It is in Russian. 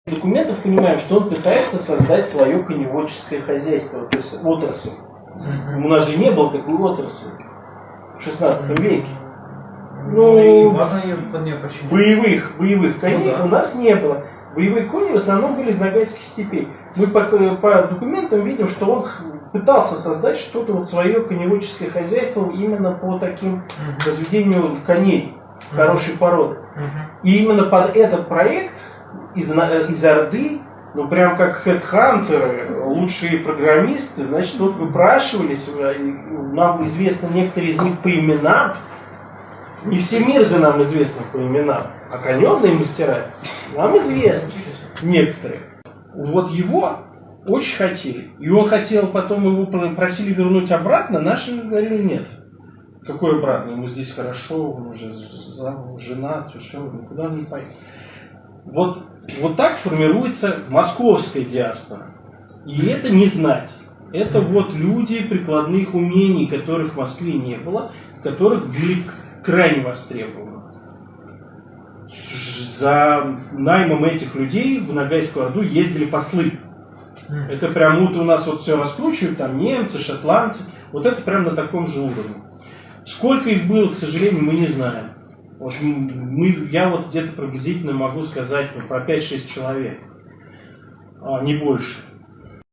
документов понимаем, что он пытается создать свое коневодческое хозяйство, то есть отрасль. У нас же не было такой отрасли в 16 веке. Ну, боевых коней у нас не было. Боевые кони в основном были из Ногайских степей. Мы по документам видим, что он пытался создать что-то вот свое коневодческое хозяйство именно по таким разведению коней хорошей породы. И именно под этот проект из Орды, ну прям как хедхантеры, лучшие программисты, значит, вот выпрашивались, нам известно некоторые из них по именам. Не все мирзы нам известны по именам, а конёные мастера нам известны некоторые. Вот его очень хотели. И он хотел, потом его просили вернуть обратно, наши говорили нет. Какой обратно? Ему здесь хорошо, он уже женат, все, никуда он не поедет. Вот так формируется московская диаспора. И это не знать. Это вот люди прикладных умений, которых в Москве не было, которых были крайне востребованы. За наймом этих людей в Ногайскую Орду ездили послы. Это прям вот у нас вот все раскручивают, там немцы, шотландцы. Вот это прям на таком же уровне. Сколько их было, к сожалению, мы не знаем. Вот я вот где-то приблизительно могу сказать про 5-6 человек, а не больше.